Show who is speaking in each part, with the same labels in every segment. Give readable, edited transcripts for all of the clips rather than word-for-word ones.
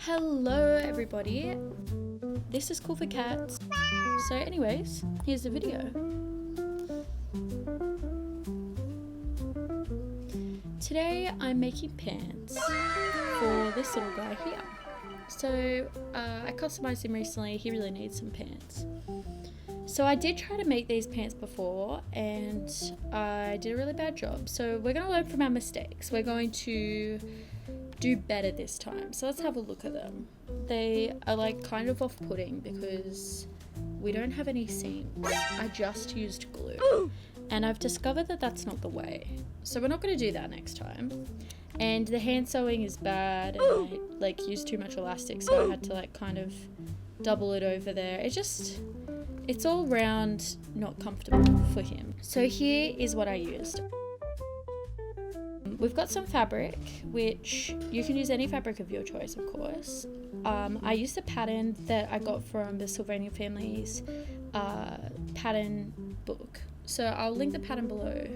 Speaker 1: Hello everybody, this is Cool for Cats. So anyways, here's the video. Today I'm making pants for this little guy here. So I customized him recently, he really needs some pants. So I did try to make these pants before and I did a really bad job. So we're going to learn from our mistakes. We're going to do better this time. So let's have a look at them. They are like kind of off-putting because we don't have any seams. I just used glue and I've discovered that that's not the way. So we're not going to do that next time. And the hand sewing is bad and I like used too much elastic, so I had to like kind of double it over there. It's all round not comfortable for him. So here is what I used. We've got some fabric, which you can use any fabric of your choice, of course. I used a pattern that I got from the Sylvanian Families pattern book. So I'll link the pattern below.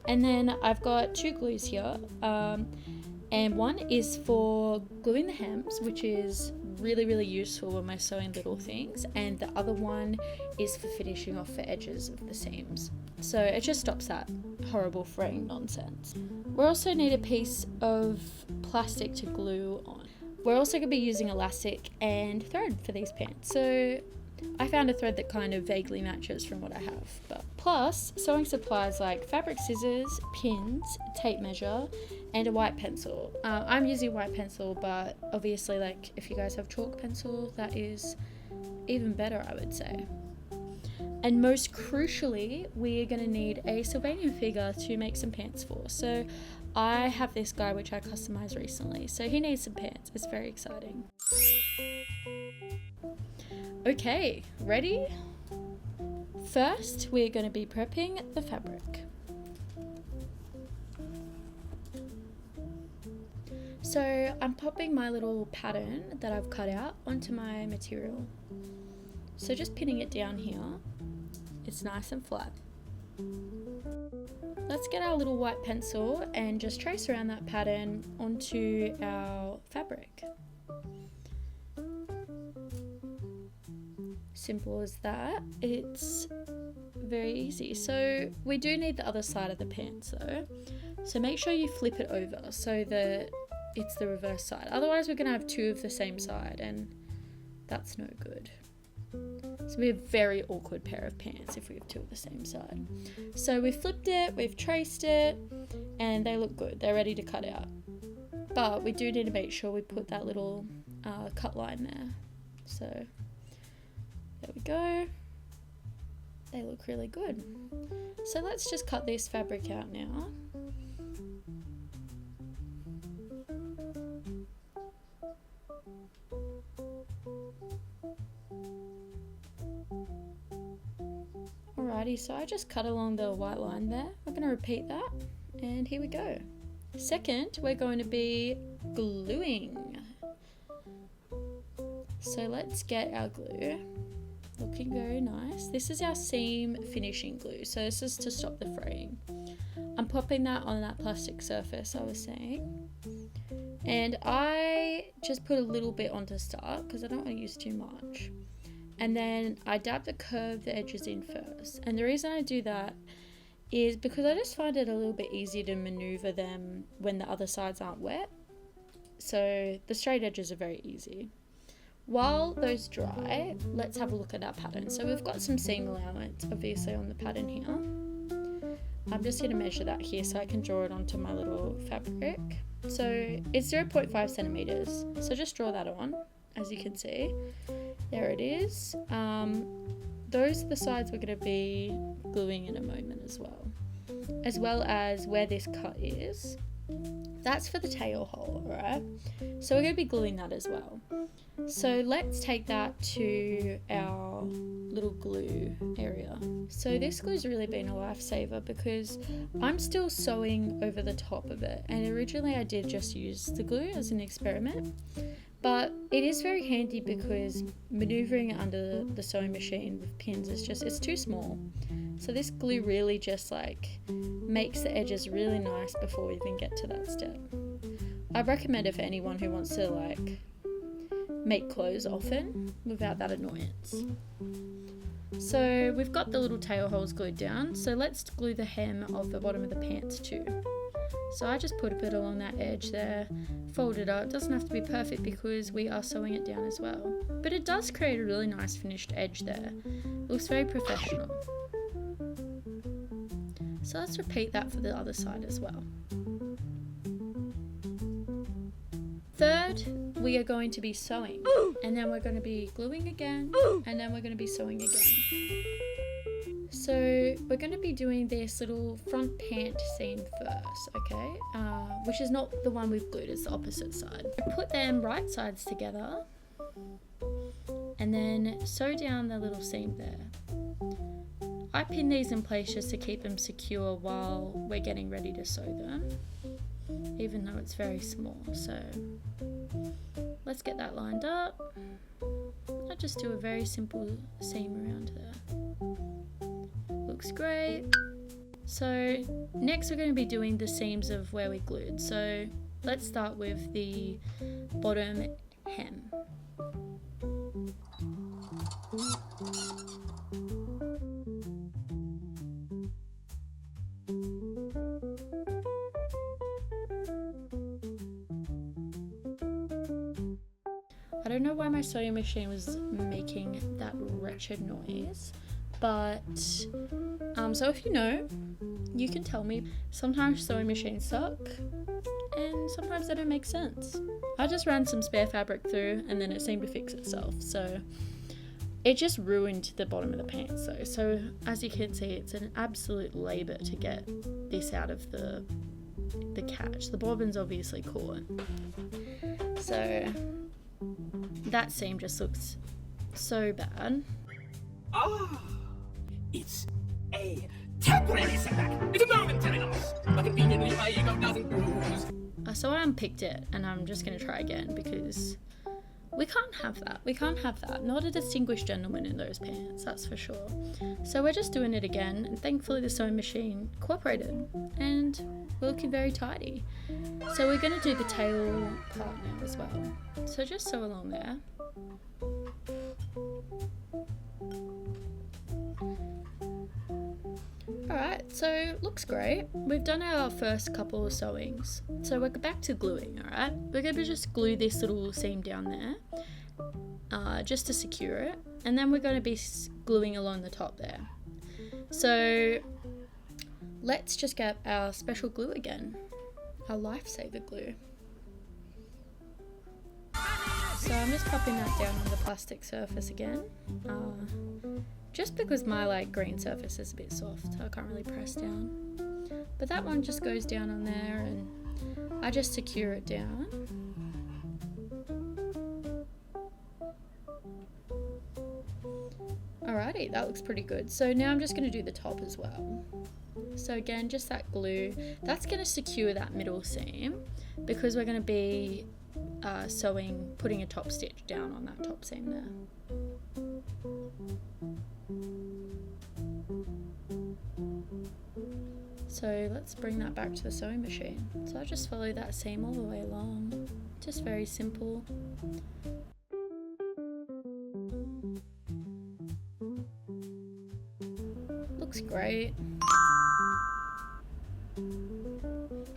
Speaker 1: And then I've got two glues here. And one is for gluing the hems, which is really, really useful when we're sewing little things. And the other one is for finishing off the edges of the seams. So it just stops that horrible fraying nonsense. We also need a piece of plastic to glue on. We're also going to be using elastic and thread for these pants. So I found a thread that kind of vaguely matches from what I have. But plus sewing supplies like fabric scissors, pins, tape measure, and a white pencil. I'm using white pencil, but obviously like if you guys have chalk pencil, that is even better, I would say. And most crucially, we are going to need a Sylvanian figure to make some pants for. So I have this guy which I customized recently, so he needs some pants. It's very exciting. Okay, ready? First, we're going to be prepping the fabric. So I'm popping my little pattern that I've cut out onto my material. So just pinning it down here. It's nice and flat. Let's get our little white pencil and just trace around that pattern onto our fabric. Simple as that. It's very easy. So we do need the other side of the pants though. So make sure you flip it over so that it's the reverse side. Otherwise we're going to have two of the same side and that's no good. It's going to be a very awkward pair of pants if we have two of the same side. So we've flipped it, we've traced it, and they look good. They're ready to cut out. But we do need to make sure we put that little cut line there. So there we go. They look really good. So let's just cut this fabric out now. Alrighty, so I just cut along the white line there. We're going to repeat that, and here we go. Second, we're going to be gluing. So let's get our glue. Looking very nice. This is our seam finishing glue, so this is to stop the fraying. I'm popping that on that plastic surface I was saying. And I just put a little bit on to start because I don't want to use too much. And then I dab the curved edges in first. And the reason I do that is because I just find it a little bit easier to maneuver them when the other sides aren't wet. So the straight edges are very easy. While those dry, let's have a look at our pattern. So we've got some seam allowance obviously on the pattern here. I'm just going to measure that here so I can draw it onto my little fabric. So it's 0.5 centimeters. So just draw that on, as you can see. There it is. Those are the sides we're going to be gluing in a moment as well as where this cut is. That's for the tail hole, alright? So we're going to be gluing that as well. So let's take that to our little glue area. So this glue's really been a lifesaver because I'm still sewing over the top of it, and originally I did just use the glue as an experiment. But it is very handy because maneuvering it under the sewing machine with pins it's too small. So this glue really just like makes the edges really nice before we even get to that step. I recommend it for anyone who wants to like make clothes often without that annoyance. So we've got the little tail holes glued down, so let's glue the hem of the bottom of the pants too. So I just put a bit along that edge there, fold it up. It doesn't have to be perfect because we are sewing it down as well, but it does create a really nice finished edge there. It looks very professional. So let's repeat that for the other side as well. Third, we are going to be sewing, and then we're going to be gluing again, and then we're going to be sewing again. So we're going to be doing this little front pant seam first, okay? Which is not the one we've glued, it's the opposite side. Put them right sides together, and then sew down the little seam there. I pin these in place just to keep them secure while we're getting ready to sew them, even though it's very small. So let's get that lined up. I'll just do a very simple seam around there. Looks great. So next we're going to be doing the seams of where we glued. So let's start with the bottom hem. I don't know why my sewing machine was making that wretched noise, but so if you know, you can tell me. Sometimes sewing machines suck and sometimes they don't make sense. I just ran some spare fabric through and then it seemed to fix itself, so it just ruined the bottom of the pants though. So as you can see, it's an absolute labor to get this out of the catch. The bobbin's obviously caught, so that seam just looks so bad.
Speaker 2: Ah, it's a temporary setback. It's a momentary loss, but conveniently my ego doesn't bruise.
Speaker 1: So I unpicked it and I'm just going to try again because we can't have that. We can't have that. Not a distinguished gentleman in those pants, that's for sure. So we're just doing it again, and thankfully the sewing machine cooperated and we're looking very tidy. So we're going to do the tail part now as well. So just sew along there. Alright, so looks great. We've done our first couple of sewings. So we're back to gluing, alright? We're going to just glue this little seam down there, just to secure it. And then we're going to be gluing along the top there. So let's just get our special glue again, our lifesaver glue. So I'm just popping that down on the plastic surface again. Just because my green surface is a bit soft, I can't really press down. But that one just goes down on there and I just secure it down. Alrighty, that looks pretty good. So now I'm just going to do the top as well. So again, just that glue, that's going to secure that middle seam because we're going to be putting a top stitch down on that top seam there. So let's bring that back to the sewing machine. So I just follow that seam all the way along, just very simple. Looks great.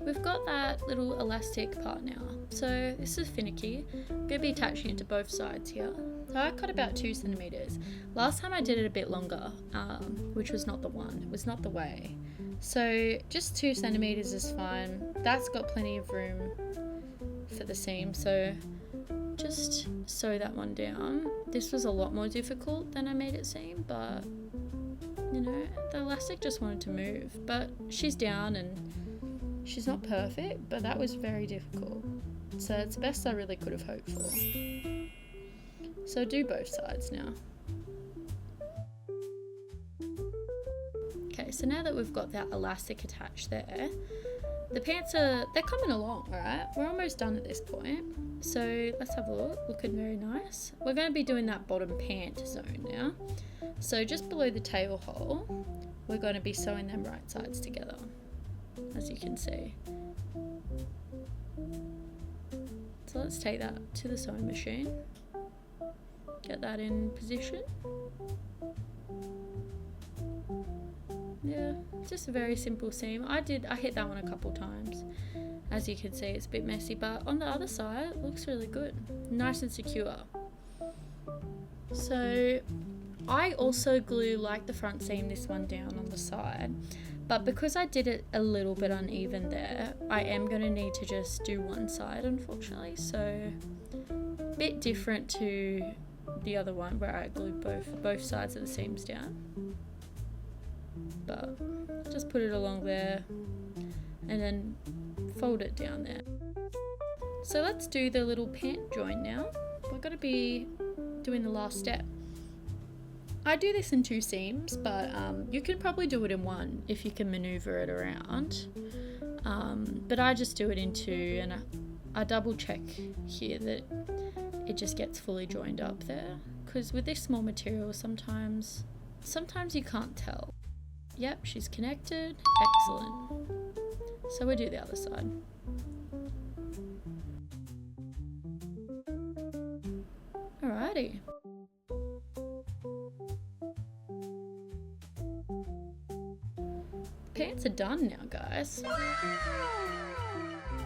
Speaker 1: We've got that little elastic part now. So this is finicky. I'm going to be attaching it to both sides here. So I cut about 2 centimeters. Last time I did it a bit longer, which was not the one. It was not the way. So just 2 centimeters is fine. That's got plenty of room for the seam. So just sew that one down. This was a lot more difficult than I made it seem, but you know, the elastic just wanted to move. But she's down and she's not perfect, but that was very difficult. So it's the best I really could have hoped for. So do both sides now. Okay, so now that we've got that elastic attached there, the pants they're coming along, alright? We're almost done at this point. So let's have a look, looking very nice. We're going to be doing that bottom pant zone now. So just below the tail hole, we're going to be sewing them right sides together, as you can see. So let's take that to the sewing machine. Get that in position. Yeah, just a very simple seam. I hit that one a couple times. As you can see, it's a bit messy, but on the other side, it looks really good. Nice and secure. So I also glue, like the front seam, this one down on the side. But because I did it a little bit uneven there, I am going to need to just do one side, unfortunately. So a bit different to the other one where I glued both sides of the seams down. But just put it along there and then fold it down there. So let's do the little pant joint now. We're going to be doing the last step. I do this in 2 seams, but you can probably do it in 1 if you can maneuver it around. But I just do it in 2, and I double check here that it just gets fully joined up there. Because with this small material, sometimes you can't tell. Yep, she's connected. Excellent. So we do the other side. Alrighty. Pants are done now, guys.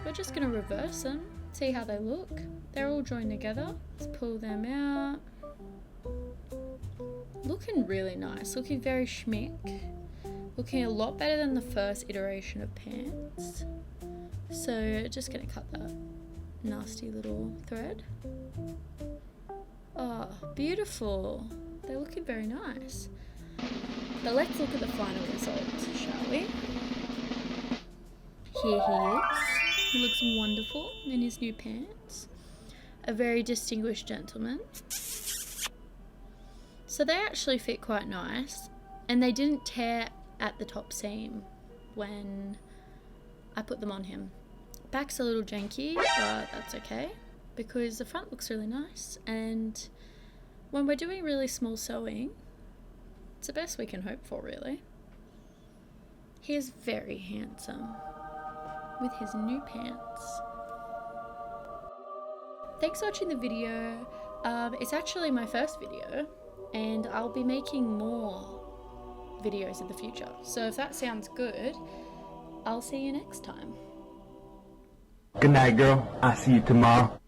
Speaker 1: We're just gonna reverse them, see how they look. They're all joined together. Let's pull them out. Looking really nice, looking very schmick. Looking a lot better than the first iteration of pants. So just gonna cut that nasty little thread. Oh, beautiful. They're looking very nice. But let's look at the final result, shall we? Here he is. He looks wonderful in his new pants. A very distinguished gentleman. So they actually fit quite nice, and they didn't tear at the top seam when I put them on him. Back's a little janky, but that's okay because the front looks really nice, and when we're doing really small sewing, it's the best we can hope for, really. He is very handsome with his new pants. Thanks for watching the video. It's actually my first video, and I'll be making more videos in the future. So if that sounds good, I'll see you next time.
Speaker 3: Good night, girl. I'll see you tomorrow.